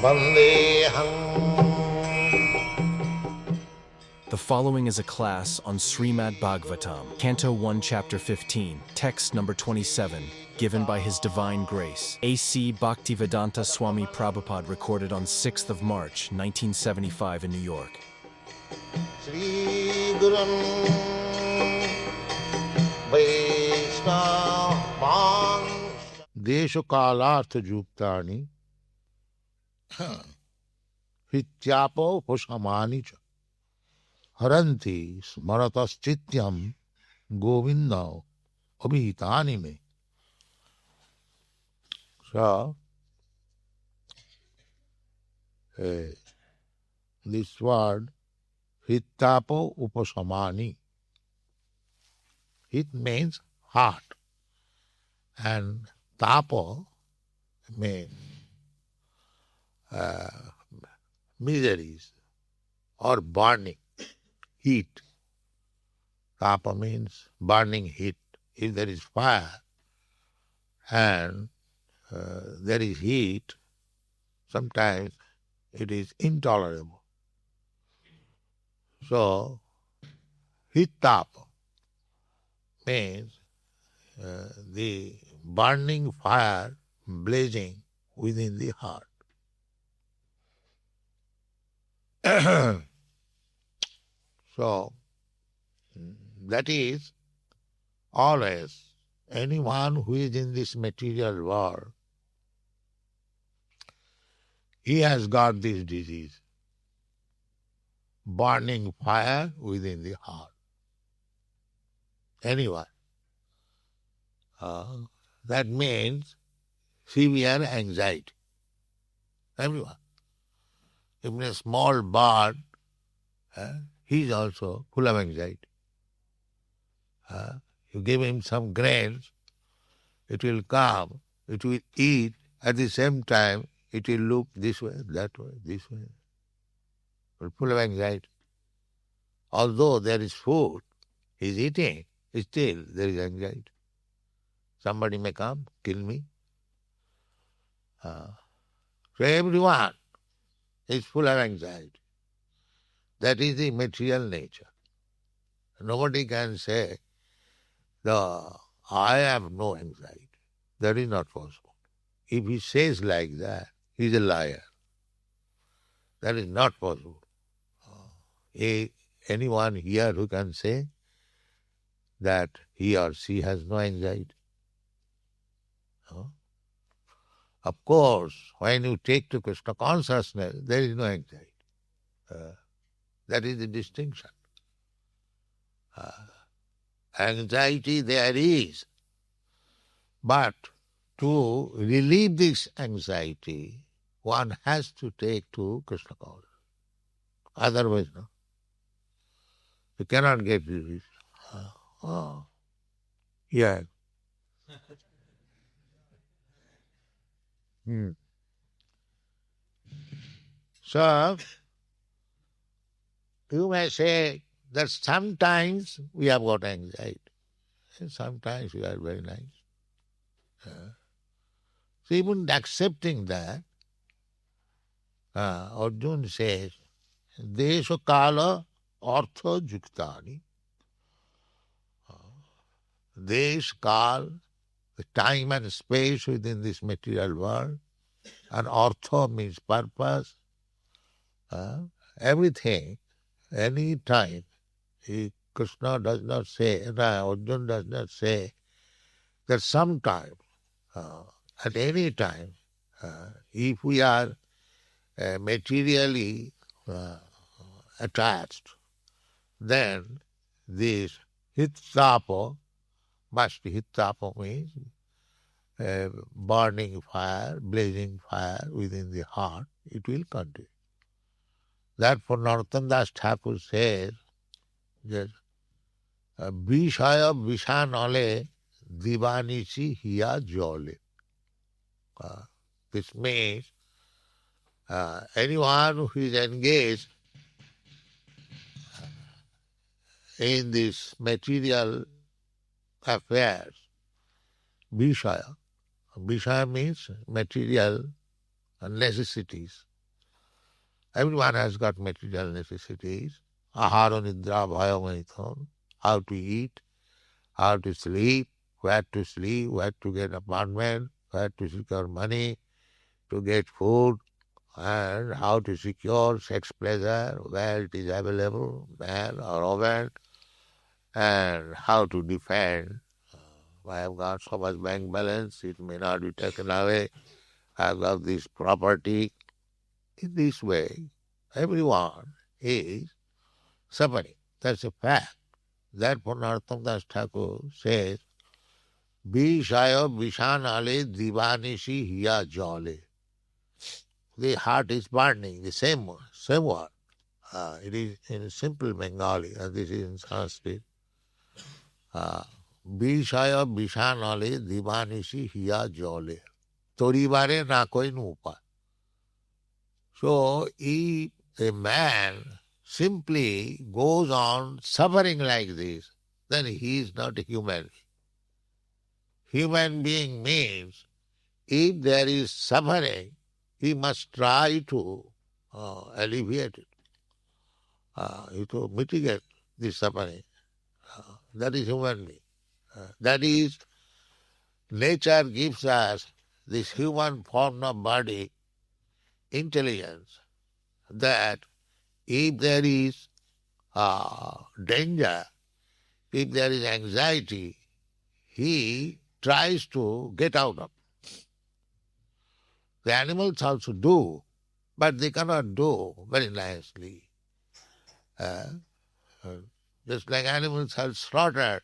Vandeham. The following is a class on Srimad Bhagavatam, Canto 1, Chapter 15, text number 27, given by His Divine Grace, A.C. Bhaktivedanta Swami Prabhupada, recorded on 6th of March, 1975 in New York. Sri Gurun Vaishnavan Deshukalartha Juktani Hityapo Hushamani cha Haranti Smarataschityam Govinda Abhitani me. So, this word Hittapo Upasamani. Hit means heart, and tapo means miseries or burning, heat. Tapa means burning heat. If there is fire and there is heat, sometimes it is intolerable. So, hittapa means the burning fire blazing within the heart. So, that is always anyone who is in this material world, he has got this disease, burning fire within the heart. Anyone. That means severe anxiety. Everyone. Even a small bird, he is also full of anxiety. You give him some grains, it will come, it will eat, at the same time it will look this way, that way, this way. Full of anxiety. Although there is food, he is eating, still there is anxiety. Somebody may come, kill me. So everyone is full of anxiety. That is the material nature. Nobody can say, I have no anxiety. That is not possible. If he says like that, he is a liar. That is not possible. Anyone here who can say that he or she has no anxiety? Of course, when you take to Krishna consciousness, there is no anxiety. That is the distinction. Anxiety there is, but to relieve this anxiety, one has to take to Krishna consciousness. Otherwise, no. You cannot get relief. Yeah. So, you may say that sometimes we have got anxiety, and sometimes we are very nice. So even accepting that, Arjuna says, Desha Kala Artha Juktani. Desh, Kal, the time and space within this material world, and Artha means purpose, everything, any time. Krishna does not say, Arjuna does not say that sometime, at any time, if we are materially attached, then this hittapa must be, hittapa means burning fire, blazing fire within the heart, it will continue. Therefore Narottam Das Thakur says that Vishaya Vishanale Divanichi Hiya Jole. This means anyone who is engaged in this material affairs, Vishaya. Vishaya means material necessities. Everyone has got material necessities. Ahara nidra bhaya manitham. How to eat, how to sleep, where to get apartment, where to secure money, to get food, and how to secure sex pleasure, where it is available, man or woman, and how to defend. I have got so much bank balance, it may not be taken away. I have got this property. In this way, everyone is suffering. That's a fact. Therefore, Narottam Das Thakur says, Bishaya Vishanale Divanishi Hiya Jale. The heart is burning, the same word. It is in simple Bengali, and this is in Sanskrit. Bishaya Vishanale Divanishi Hiya Jale. Toribare na koi nupa. So, if a man simply goes on suffering like this, then he is not a human. Human being means if there is suffering, he must try to alleviate it, to mitigate this suffering. That is human being. That is, nature gives us this human form of body, intelligence, that if there is danger, if there is anxiety, he tries to get out of it. The animals also do, but they cannot do very nicely. Just like animals are slaughtered.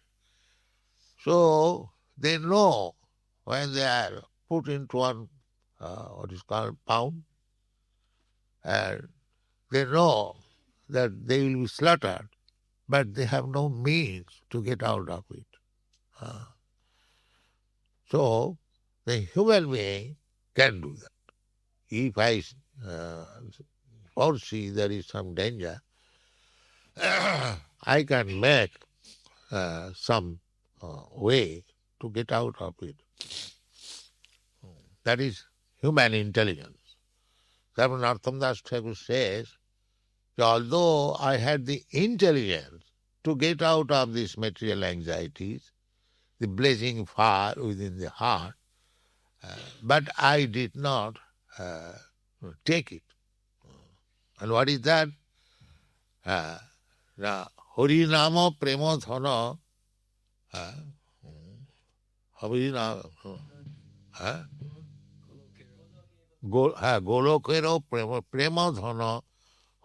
So they know when they are put into one, what is called pound, and they know that they will be slaughtered, but they have no means to get out of it. So the human being can do that. If I foresee there is some danger, I can make some way to get out of it. That is human intelligence. Therefore, Narottam Das Thakur says, although I had the intelligence to get out of these material anxieties, the blazing fire within the heart, but I did not take it. And what is that? Harinama prema dhana, golokero prema dhana,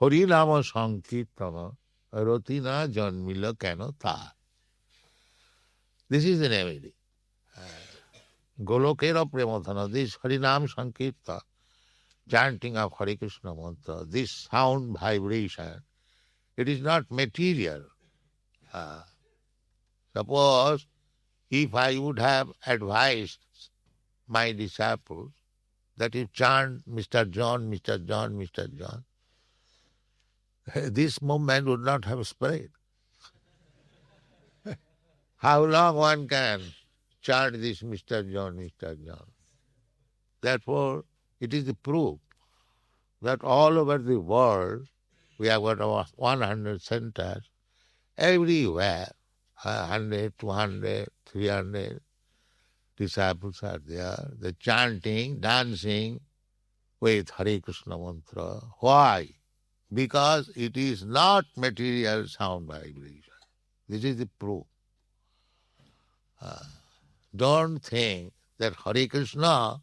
Harinama sankirtana, rotina janmila keno ta. This is the remedy. Golokera Premadhana, this Harinam Sankirta, chanting of Hare Krishna mantra, this sound vibration, it is not material. Suppose if I would have advised my disciples that you chant Mr. John, Mr. John, Mr. John, this movement would not have spread. How long one can chant this Mr. John, Mr. John? Therefore, it is the proof that all over the world, we have got about 100 centers, everywhere, 100, 200, 300 disciples are there. They're chanting, dancing with Hare Krishna mantra. Why? Because it is not material sound vibration. This is the proof. Don't think that Hare Krishna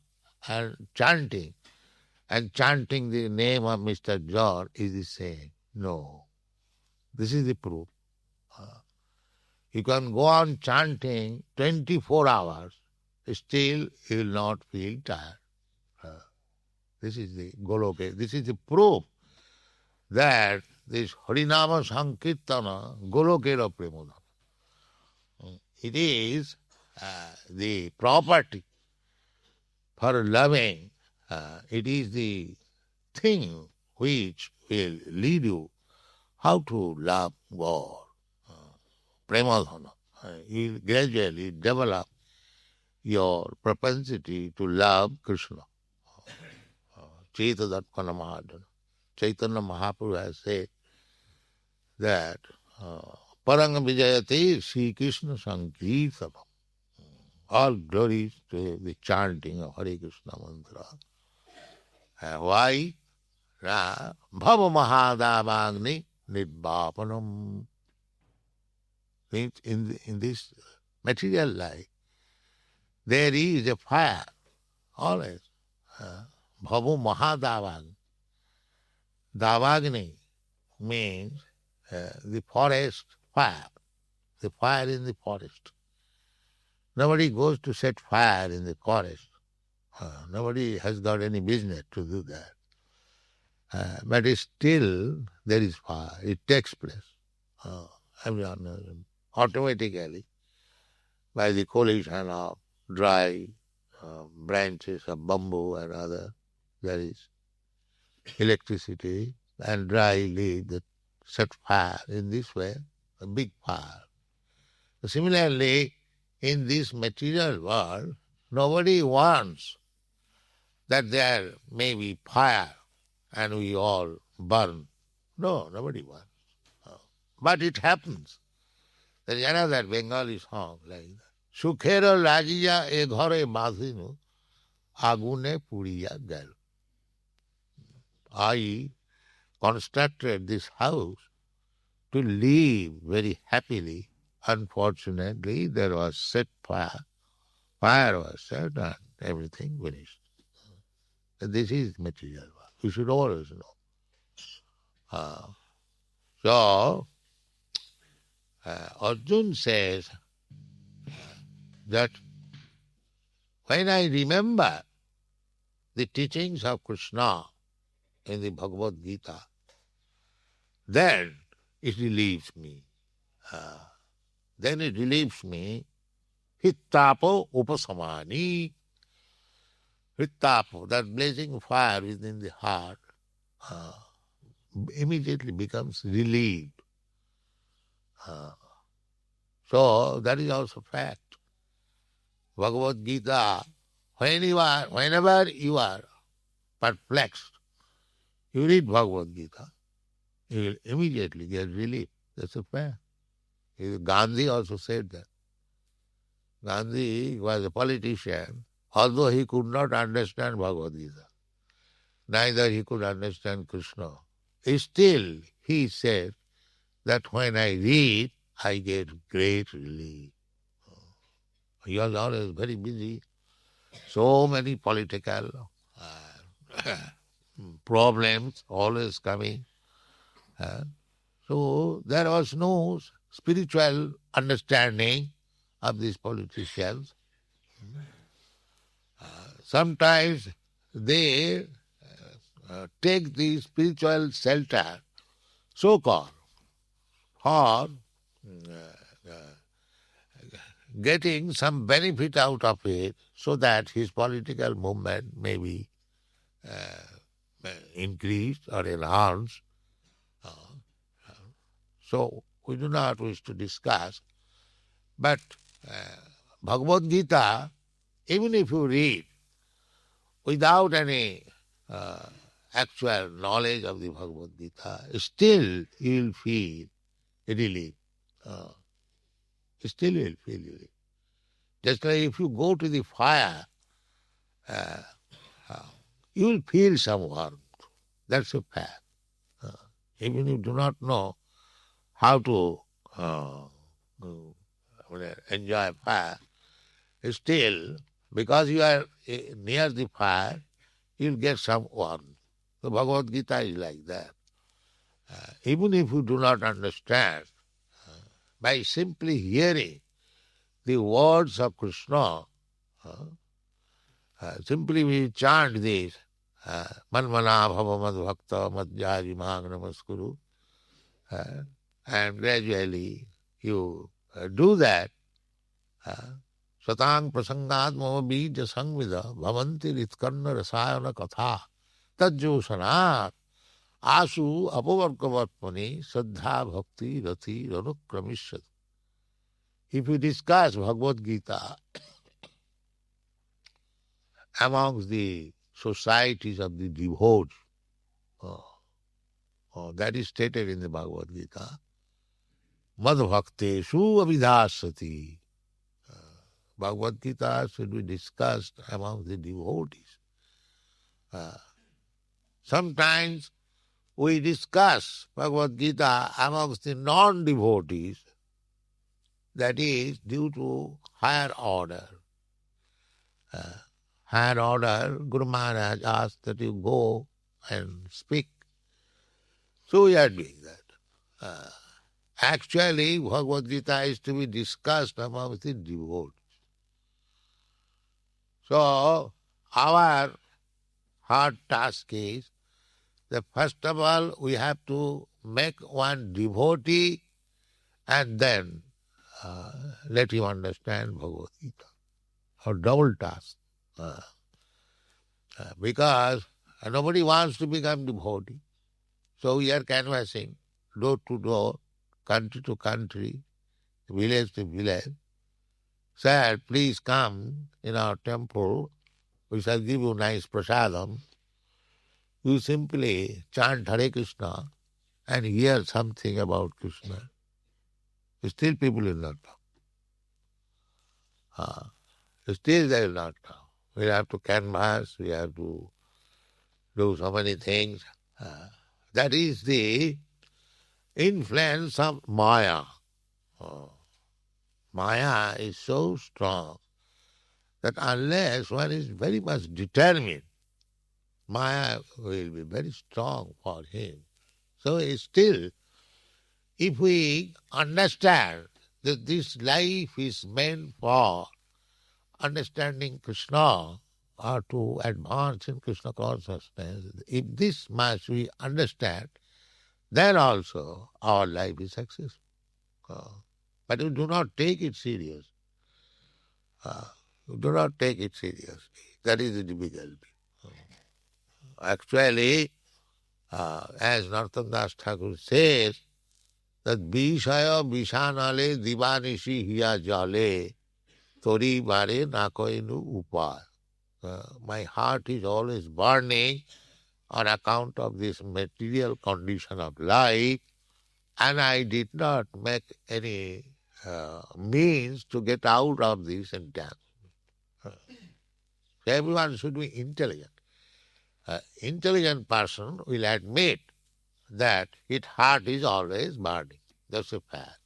and chanting the name of Mr. John is the same. No. This is the proof. You can go on chanting 24 hours, still you will not feel tired. This is the Goloke. This is the proof that this Harinama Sankirtana, Golokera Premodana, it is the property for loving. It is the thing which will lead you how to love God. Premadhana. You will gradually develop your propensity to love Krishna. Chetadatkana Mahadana. Chaitanya Mahaprabhu has said that Parang Vijayate Sri Krishna Sankirtanam. All glories to the chanting of Hare Krishna mantra. Why? Bhava Mahadavagni Nidvapanam. Means in this material life, there is a fire, always. Bhava Mahadavagni. Davagni means the forest fire, the fire in the forest. Nobody goes to set fire in the forest. Nobody has got any business to do that. But still there is fire. It takes place. Everyone knows, automatically by the collision of dry branches of bamboo and other. There is electricity and dry leaves that set fire in this way, a big fire. Similarly, in this material world, nobody wants that there may be fire and we all burn. No, nobody wants. But it happens. There is another Bengali song like that. Sukhera rajiya e ghare bazinu agune puriya gal. I constructed this house to live very happily. Unfortunately, there was set fire. Fire was set and everything finished. This is material world. You should always know. So, Arjuna says that when I remember the teachings of Krishna in the Bhagavad Gita, then it relieves me. Then it relieves me. Hittapo upasamani. Hittapo, that blazing fire within the heart, immediately becomes relieved. So that is also fact. Bhagavad Gita, whenever you are perplexed, you read Bhagavad Gita, you will immediately get relief. That's a fact. Gandhi also said that. Gandhi was a politician, although he could not understand Bhagavad Gita. Neither he could understand Krishna. Still, he said that when I read, I get great relief. He was always very busy. So many political problems always coming. So there was no spiritual understanding of these politicians. Sometimes they take the spiritual shelter, so-called, for getting some benefit out of it so that his political movement may be increased or enhanced. So we do not wish to discuss. But Bhagavad Gita, even if you read without any actual knowledge of the Bhagavad Gita, still you will feel relief. Still you will feel relief. Just like if you go to the fire, you will feel some warmth. That's a fact. Even if you do not know how to enjoy fire, still, because you are near the fire, you will get some warmth. The Bhagavad Gita is like that. Even if you do not understand, by simply hearing the words of Krishna, simply we chant this, Manmana bhava mad bhakta madhyari mang namaskuru, and gradually you do that, Satang prasangad mama bija sangvida bhavanti ritkarna rasayana katha tajjosanat asu apavarkavatmani saddha bhakti rati ranukramishat. If you discuss Bhagavad Gita amongst the societies of the devotees, That is stated in the Bhagavad Gita. Mad bhakteshu abhidhasati. Bhagavad Gita should be discussed among the devotees. Sometimes we discuss Bhagavad Gita amongst the non-devotees, that is due to higher order. Higher order, Guru Maharaj asked that you go and speak. So we are doing that. Actually, Bhagavad Gita is to be discussed amongst the devotees. So, our hard task is that first of all we have to make one devotee and then let him understand Bhagavad Gita. A double task. Because nobody wants to become devotee. So we are canvassing door to door, country to country, village to village. Sir, please come in our temple. We shall give you nice prasadam. You simply chant Hare Krishna and hear something about Krishna. Still people will not come. Still they will not come. We have to canvass, we have to do so many things. That is the influence of Maya. Maya is so strong that unless one is very much determined, Maya will be very strong for him. So still, if we understand that this life is meant for understanding Krishna or to advance in Krishna consciousness, if this much we understand, then also our life is successful. But you do not take it serious. You do not take it seriously. That is the difficulty. Actually, as Narottam Das Thakur says, that Bishaya Bishanale Divanishi Hiya Jale Tori Bare Nakoinu Upar. My heart is always burning on account of this material condition of life, and I did not make any means to get out of this entanglement. Everyone should be intelligent. Intelligent person will admit that his heart is always burning. That's a fact.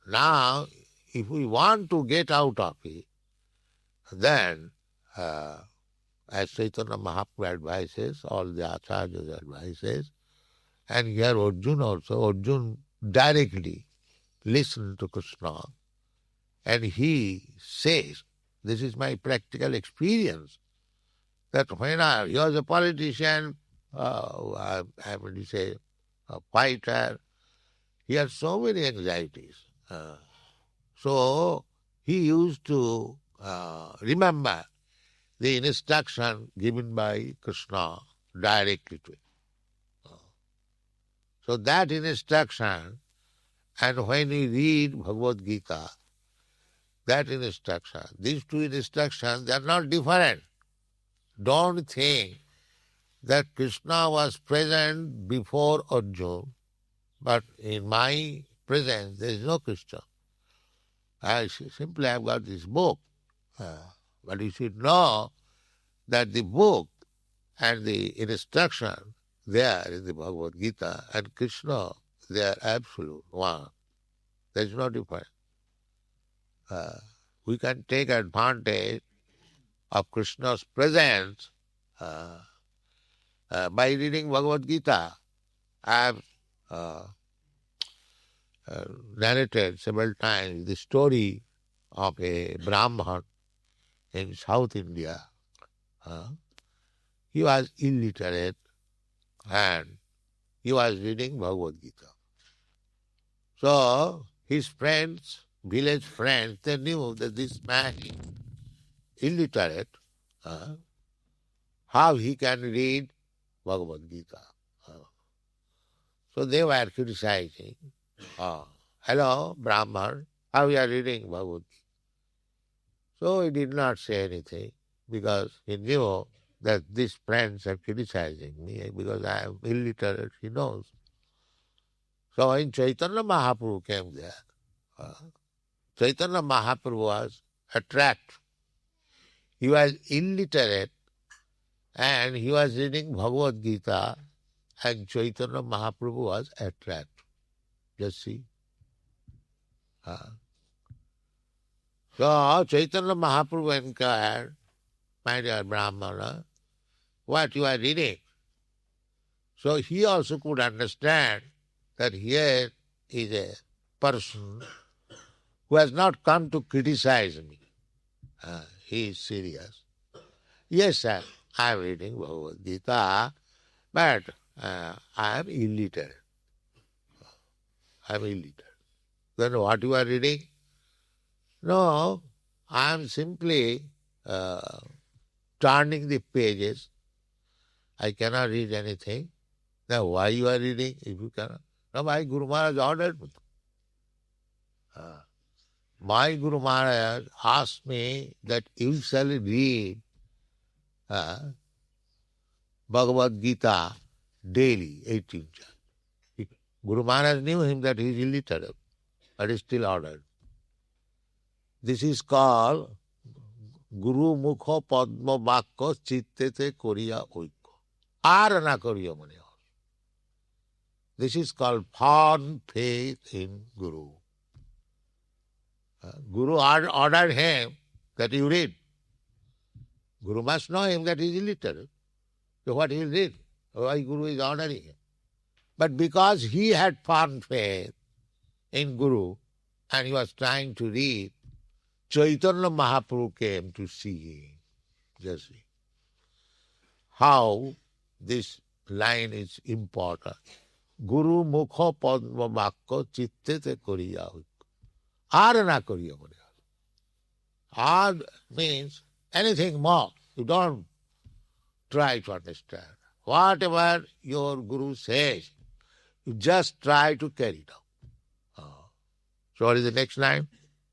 Now, if we want to get out of it, then, as Chaitanya Mahaprabhu advises, all the acharyas advises, and here Arjuna also, Arjuna directly listened to Krishna, and he says, this is my practical experience, that when he was a politician, I would say, a fighter, he had so many anxieties. So he used to remember the instruction given by Krishna directly to him. So that instruction, and when we read Bhagavad Gita, that instruction, these two instructions, they are not different. Don't think that Krishna was present before Arjuna, but in my presence there is no Krishna. I simply have got this book. But you should know that the book and the instruction there in the Bhagavad Gita and Krishna, they are absolute one. There is no difference. We can take advantage of Krishna's presence by reading Bhagavad Gita. I have narrated several times the story of a Brahman in South India. He was illiterate and he was reading Bhagavad Gita. So his friends, village friends, they knew that this man is illiterate, how he can read Bhagavad Gita. So they were criticizing, hello, Brahman, how you are reading Bhagavad Gita? So he did not say anything because he knew that these friends are criticizing me because I am illiterate, he knows. So when Chaitanya Mahaprabhu came there, Chaitanya Mahaprabhu was attracted. He was illiterate and he was reading Bhagavad Gita and Chaitanya Mahaprabhu was attracted. Just see. So Chaitanya Mahaprabhu inquired, my dear Brahmana, what you are reading? So he also could understand that here is a person who has not come to criticize me. He is serious. Yes, sir, I am reading Bhagavad Gita, but I am illiterate. I am illiterate. Then what you are reading? No, I am simply turning the pages. I cannot read anything. Now why you are reading if you cannot? No, my Guru Maharaj ordered me. My Guru Maharaj asked me that you shall read Bhagavad Gita daily, 18 chapters. Guru Maharaj knew him that he is illiterate, but he still ordered. This is called Guru Mukha Padma Vakka Chittete Koriya Oikko. Arana Koriya Mane. This is called firm faith in Guru. Guru ordered him that you read. Guru must know him that he is illiterate. So what he will read? Why Guru is ordering him? But because he had firm faith in Guru and he was trying to read, Chaitanya Mahaprabhu came to see him. Just see how this line is important. Guru Mukha Padma Vakka Chittete Koriya Oikko. Arana Koriya Mane. Ar means anything more. You don't try to understand. Whatever your Guru says, you just try to carry it out. So what is the next line?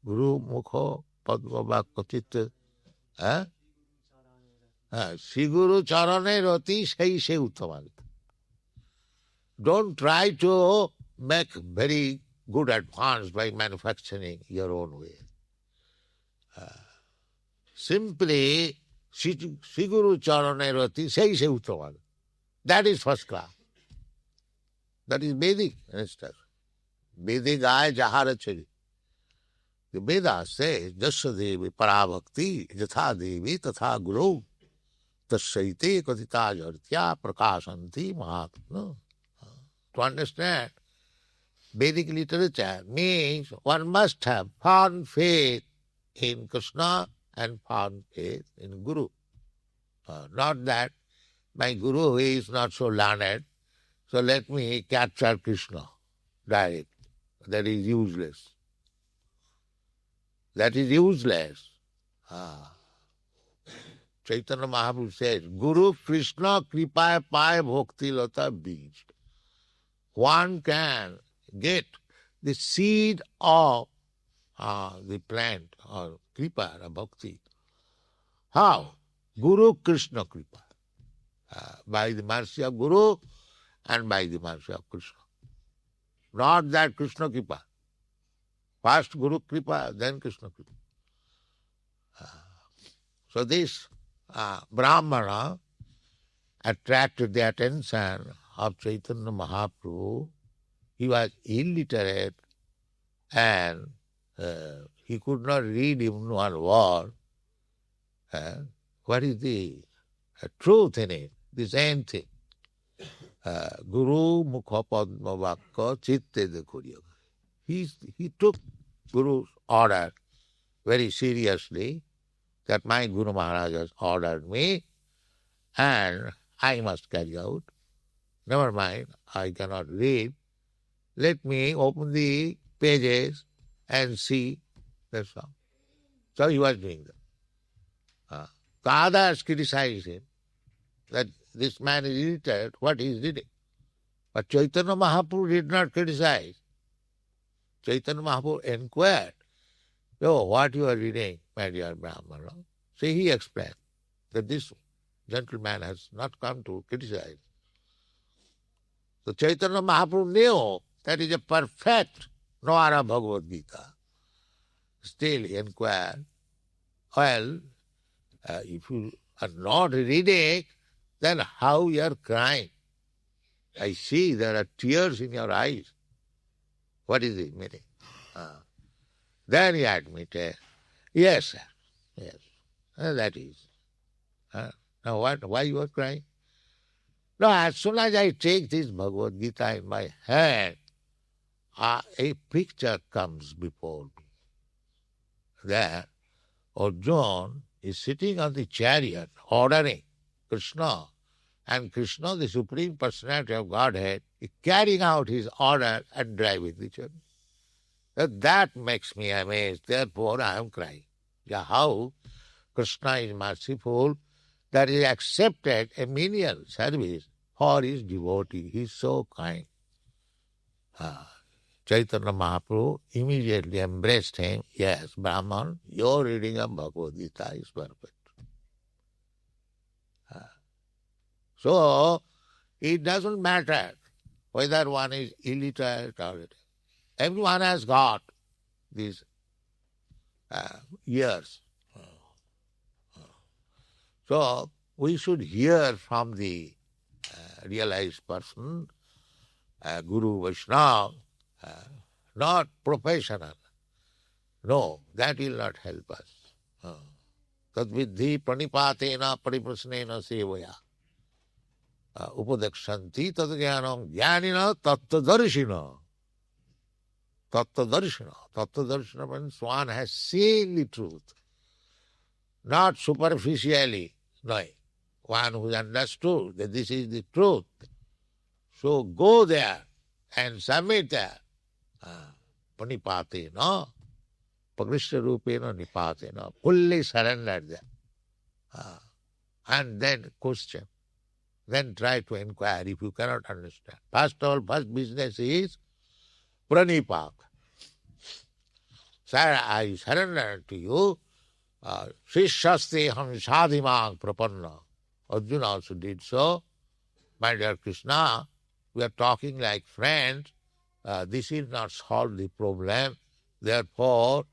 Guru Mukha Padma Vakka Chittete. Siguru Charane Roti Sei Se Uttama. Don't try to make very good advance by manufacturing your own way. Simply, Siguru Charane Rati Sei Se Uttama. That is first class. That is Vedic instance. Vedic Aya Jahara Chari. The Veda says, Jasya Devi Parabhakti, Jatha Devi Tatha Guru, Tasyaite Katita Jartya Prakashanti Mahatma. To understand Vedic literature means one must have firm faith in Krishna and firm faith in Guru. Not that my Guru is not so learned, so let me capture Krishna direct. That is useless. That is useless. Chaitanya Mahaprabhu says, Guru Krishna Kripa Pai Bhakti Lata Bij. One can get the seed of the plant or Kripa or Bhakti. How? Guru Krishna Kripa. By the mercy of Guru and by the mercy of Krishna. Not that Krishna Kripa. First Guru Kripa, then Krishna Kripa. So this Brahmana attracted the attention of Chaitanya Mahaprabhu. He was illiterate and he could not read even one word. What is the truth in it? The same thing. Guru Mukha Padma Vakka Chitte Koriya. He took Guru's order very seriously, that my Guru Maharaj has ordered me and I must carry out. Never mind, I cannot read. Let me open the pages and see. That's all. So he was doing that. The others criticized him that this man is illiterate, what he is reading. But Chaitanya Mahaprabhu did not criticize. Chaitanya Mahaprabhu inquired, "Oh, what you are reading, my dear Brahmana?" So he explained that this Gentleman has not come to criticize. So Chaitanya Mahaprabhu knew that is a perfect Noara Bhagavad Gita. Still he inquired, well, if you are not reading, then how you are crying? I see there are tears in your eyes. What is the meaning? Then he admitted, yes, sir, yes, that is. Now what? Why you are crying? No, as soon as I take this Bhagavad Gita in my hand, a picture comes before me. There, Arjuna is sitting on the chariot, ordering Krishna, and Krishna, the Supreme Personality of Godhead, is carrying out his order and driving the chariot. That makes me amazed. Therefore, I am crying. Yeah, how Krishna is merciful that he accepted a menial service for his devotee. He is so kind. Chaitanya Mahaprabhu immediately embraced him. Yes, Brahman, your reading of Bhagavad Gita is perfect. So, it doesn't matter whether one is illiterate or illiterate. Everyone has got these ears. So, we should hear from the realized person, Guru Vaishnava, not professional. No, that will not help us. Tad vidhi pranipatena pariprasnena sevaya. Upadekshanti tad jnanam jnanina tattadarshina. Tattadarshina. Tattadarshina means one has seen the truth. Not superficially, no. One who understood that this is the truth. So go there and submit there. Panipatena, Pakrishna Rupena Nipatena, fully surrender there. And then question. Then try to inquire if you cannot understand. First of all, first business is pranipat. Sir, I surrender to you. Shishaste ham sadhimang prapanna. Arjuna also did so. My dear Krishna, we are talking like friends. This will not solve the problem. Therefore,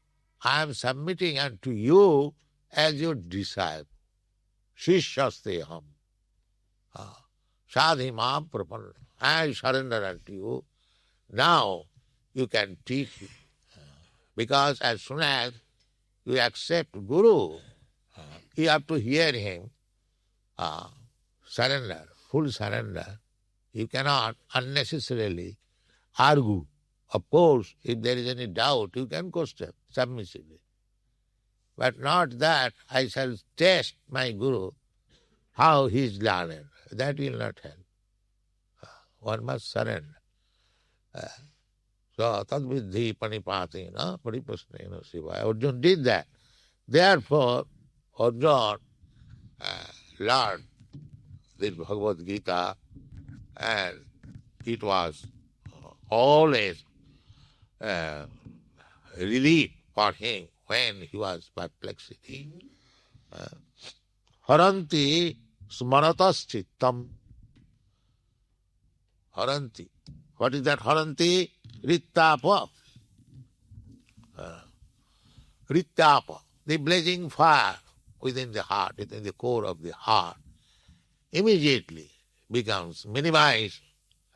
I am submitting unto you as your disciple. Shishaste ham. Sadhimam prapanna. I surrender unto you. Now you can teach me. Because as soon as you accept Guru, you have to hear him. Surrender, full surrender. You cannot unnecessarily argue. Of course, if there is any doubt, you can question submissively. But not that I shall test my Guru, how he is learned. That will not help. One must surrender. So, tad vidhi panipatena pariprasnena sivaya. Arjuna did that. Therefore, Arjuna learned this Bhagavad Gita, and it was always relief for him when he was perplexity. Haranti smaratas chittam. Haranti. What is that haranti? Rittapa. Rittapa. The blazing fire within the heart, within the core of the heart, immediately becomes minimized.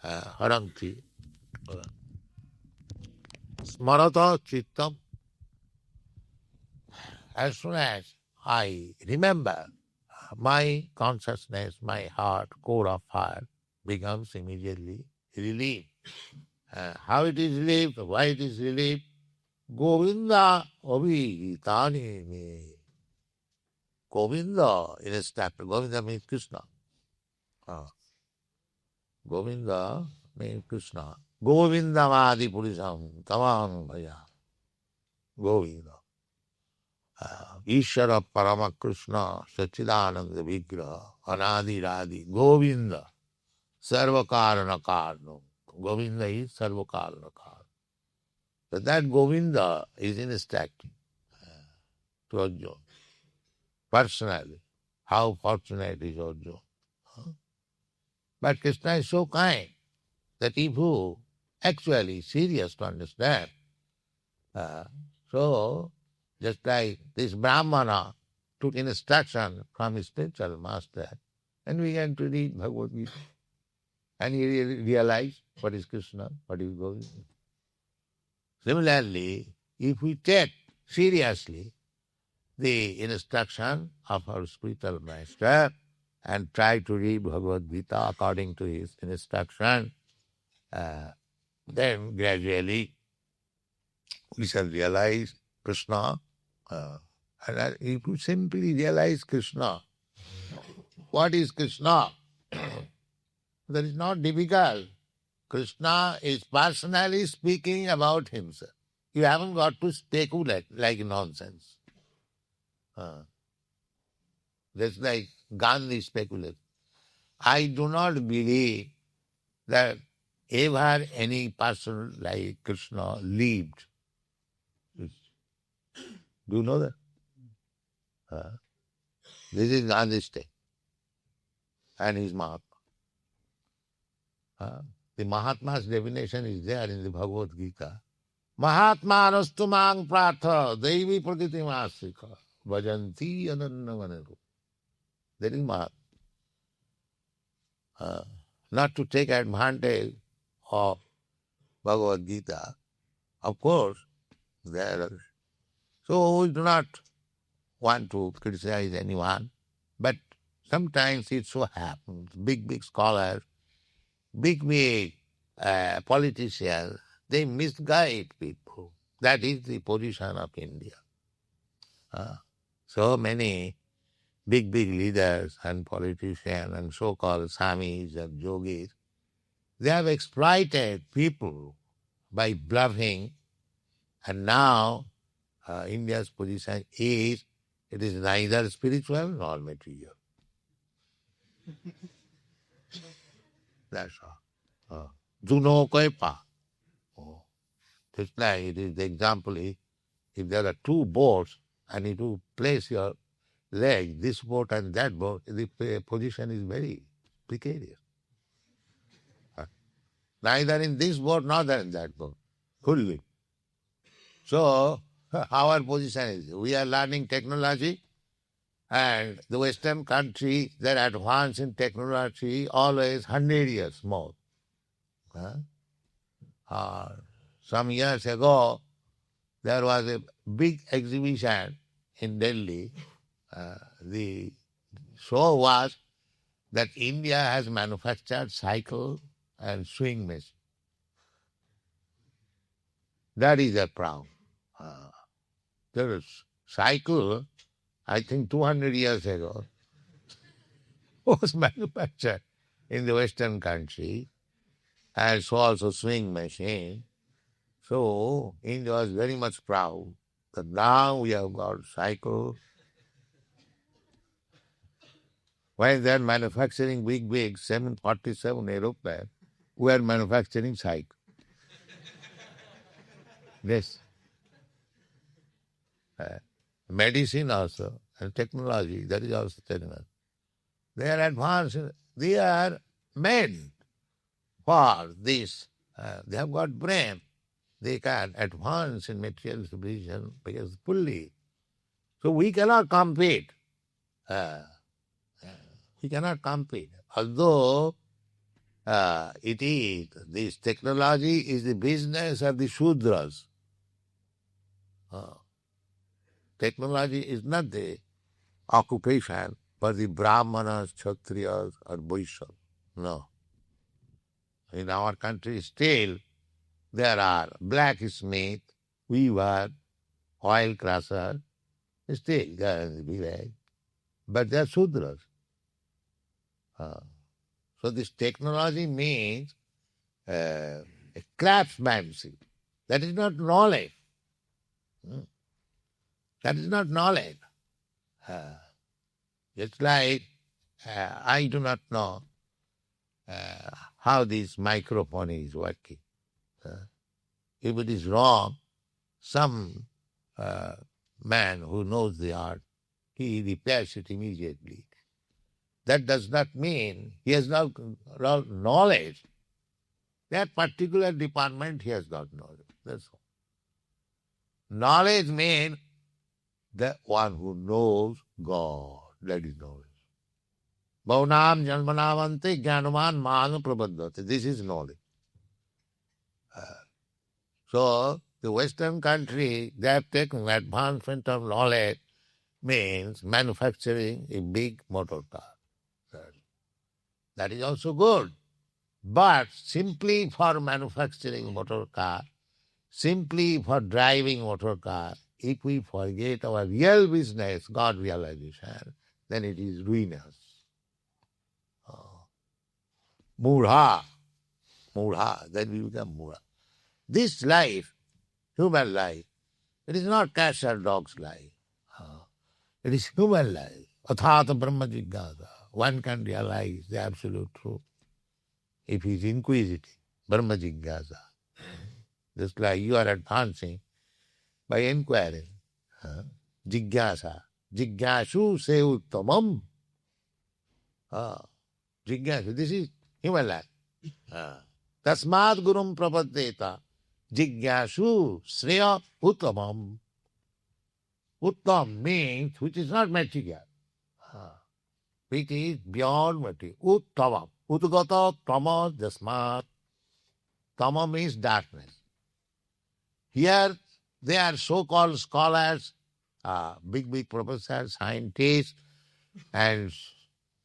Haranti. Smarata chittam. As soon as I remember, my consciousness, my heart, core of heart, becomes immediately relieved. How it is relieved, why it is relieved? Govinda abhitani me. Govinda in a step. Govinda means Krishna. Govinda means Krishna. Govindamadi Purisam Tamam Bhaya. Govinda. Ishara Parama Krishna Sachidananda Vigraha Anadi Radhi Govinda Sarvakarana Karno. Govinda is Sarvakarana Karno. So that Govinda is instructing to Arjuna personally. How fortunate is Arjuna. Huh? But Krishna is so kind that if you actually serious to understand, uh, so just like this Brahmana took instruction from his spiritual master and began to read Bhagavad Gita. And he realized what is Krishna, what is Govinda. Similarly, if we take seriously the instruction of our spiritual master and try to read Bhagavad Gita according to his instruction, then gradually we shall realize Krishna. And if you simply realize Krishna, what is Krishna? That is not difficult. Krishna is personally speaking about himself. You haven't got to speculate like nonsense. That's like Gandhi speculated. I do not believe that ever any person like Krishna lived. Do you know that? This is Gandhi's state and his Mahatma. The Mahatma's definition is there in the Bhagavad Gita. Mahatma anastu mang pratha devi praditi masika vajanti anannavanaru. That is Mahatma. Not to take advantage of Bhagavad Gita. Of course, there are. So we do not want to criticize anyone, but sometimes it so happens, big scholars, big politicians, they misguide people. That is the position of India. So many big leaders and politicians and so-called Swamis and yogis, they have exploited people by bluffing, and now India's position is, it is neither spiritual nor material. That's all. Juno Koipa. Just like it is the example is, if there are two boats and if you place your leg, this boat and that boat, the position is very precarious. Neither in this boat nor in that boat. Could be. So, our position is, we are learning technology, and the Western country, they are advanced in technology always 100 years more. Some years ago, there was a big exhibition in Delhi. The show was that India has manufactured cycle and swing machine. That is a proud. There is cycle, I think 200 years ago, was manufactured in the Western country, and so also swing machine. So India was very much proud that now we have got cycle. When they are manufacturing big 747 aeroplane, we are manufacturing cycle. Yes. Medicine also, and technology, that is also telling us. They are advanced, they are made for this. They have got brain. They can advance in material civilization because fully. So we cannot compete. We cannot compete. Although it is, this technology is the business of the Shudras. Technology is not the occupation for the Brahmanas, Kshatriyas or Vaishyas. No. In our country still there are blacksmith, weaver, oil crusher, still there in the village. But they are Sudras. So this technology means a craftsmanship. That is not knowledge. That is not knowledge. Just like I do not know how this microphone is working. If it is wrong, some man who knows the art, he repairs it immediately. That does not mean he has not knowledge. That particular department he has got knowledge. That's all. Knowledge means the one who knows God. That is knowledge. Bhavanam janmanavante jnanaman manu prabodhate. This is knowledge. So, the Western country, they have taken advancement of knowledge means manufacturing a big motor car. That is also good. But simply for manufacturing motor car, simply for driving motor car, if we forget our real business, God realization, then it is ruinous. Mudha, then we become mudha. This life, human life, it is not cat or dog's life. It is human life. Athata Brahma Jignasa. One can realize the absolute truth if he is inquisitive. Brahma Jignasa. Just like you are advancing by inquiring. Jignasa. Jignasu se uttamam. Jignasu. This is human life. Tasmad gurum prapaddeta. Jignasu sreya uttamam. Uttam means which is not material, which is beyond material. Uttama. Utgata tama jasmat. Tama means darkness. Here they are so-called scholars, big professors, scientists,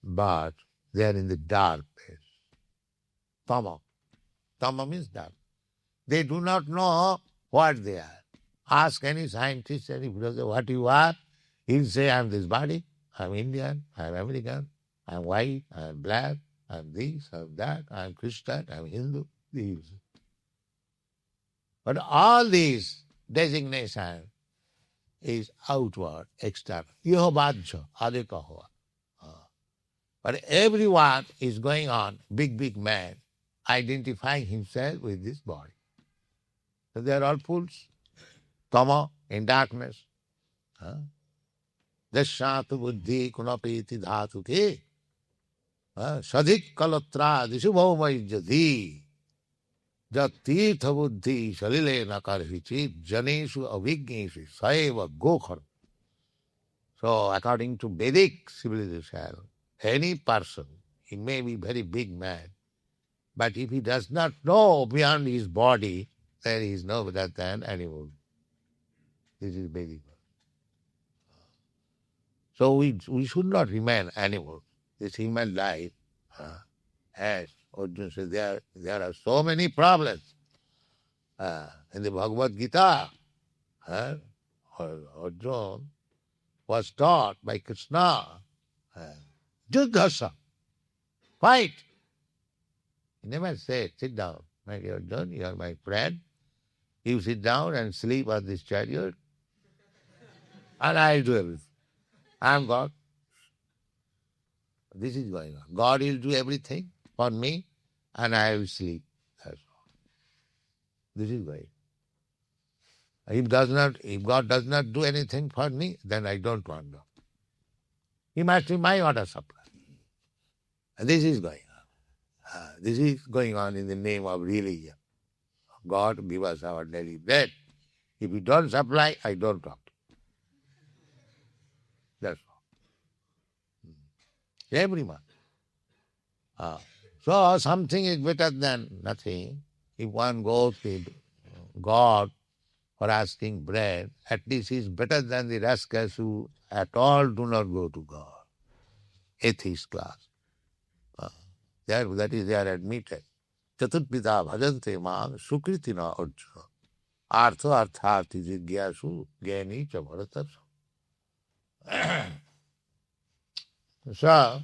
but they are in the dark place. Tama. Tama means dark. They do not know what they are. Ask any scientist, any philosopher, what you are. He'll say, I am this body, I am Indian, I am American, I am white, I am black, I am this, I am that, I am Christian, I am Hindu. These. But all these designation is outward, external. Yohabhajya, adika hoa. But everyone is going on, big man, identifying himself with this body. So they are all fools. Tama, in darkness. Dashatu buddhi kunapeti dhatu ke. Sadhik kalatra disubhau maijjati. Jat tirtha buddhi salile nakarhichit janeshu avigneshu saeva gokhar. So according to Vedic civilization, any person, he may be very big man, but if he does not know beyond his body, then he is no better than animal. This is Vedic. So we should not remain animals. This human life, as Arjuna said, there are so many problems. In the Bhagavad Gita, Arjuna was taught by Krishna, Juddhasa, fight. He never said, sit down, my dear Arjuna, you are my friend. You sit down and sleep on this chariot, and I'll do everything. I am God. This is going on. God will do everything for me, and I will sleep. That's all. This is going on. If God does not do anything for me, then I don't want God. He must be my water supply. And this is going on. This is going on in the name of religion. God give us our daily bread. If you don't supply, I don't talk to you. That's all. Everyone. So something is better than nothing. If one goes to God for asking bread, at least he is better than the rascals who at all do not go to God. Atheist class. That is, they are admitted. Chaturpita bhajante maam sukritina arjuna. Artha arthati jigyasu gyani cha bharatarsa. So,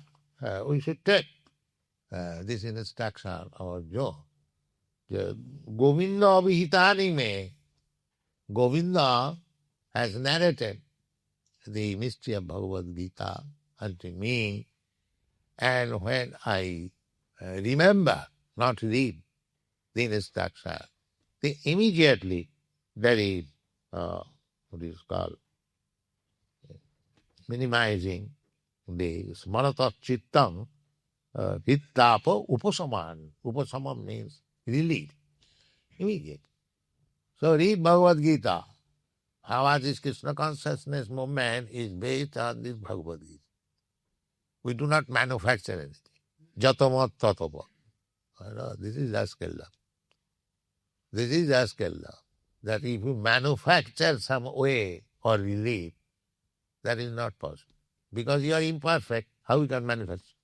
we should take this instruction of Arjuna. Govinda Abhihitani me, Govinda has narrated the mystery of Bhagavad Gita unto me, and when I remember not to read the instruction, then immediately there is what is called minimizing the smaratat chittam vittapa upasaman. Upasamam means relief, immediate. So read Bhagavad Gita. How this Krishna consciousness movement is based on this Bhagavad Gita. We do not manufacture anything. Jatamat tatapa. This is rascal love. This is rascal love. That if you manufacture some way or relief, that is not possible. Because you are imperfect, how you can manufacture?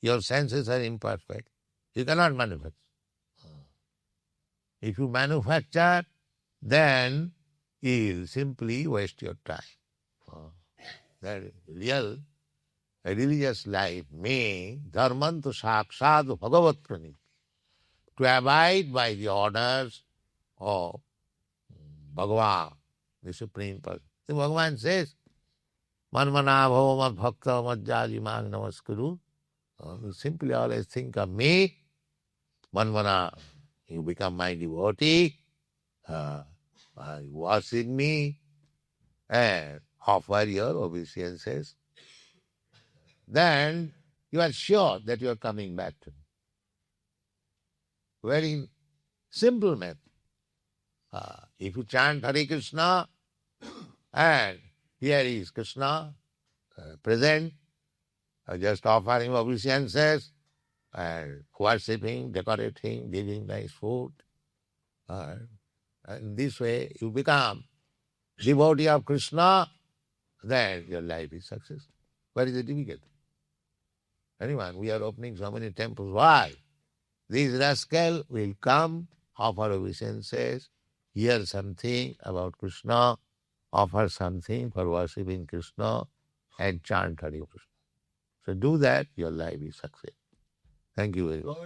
Your senses are imperfect. You cannot manufacture. If you manufacture, then you will simply waste your time. That real religious life means dharmantu sakshat bhagavat praniti. To abide by the orders of Bhagavan, the Supreme Person. So Bhagavan says, Manmana bhava mad bhakta madhyaji mag namaskuru. You simply always think of me. Manmana, you become my devotee. You worship me and offer your obeisances. Then you are sure that you are coming back to me. Very simple method. If you chant Hare Krishna, and here is Krishna present, just offering obeisances and worshipping, decorating, giving nice food. And this way you become devotee of Krishna, then your life is successful. What is the difficult? Anyone, we are opening so many temples. Why? This rascal will come, offer obeisances, hear something about Krishna, offer something for worshipping Krishna, and chant Hare Krishna. So do that, your life is success. Thank you very much.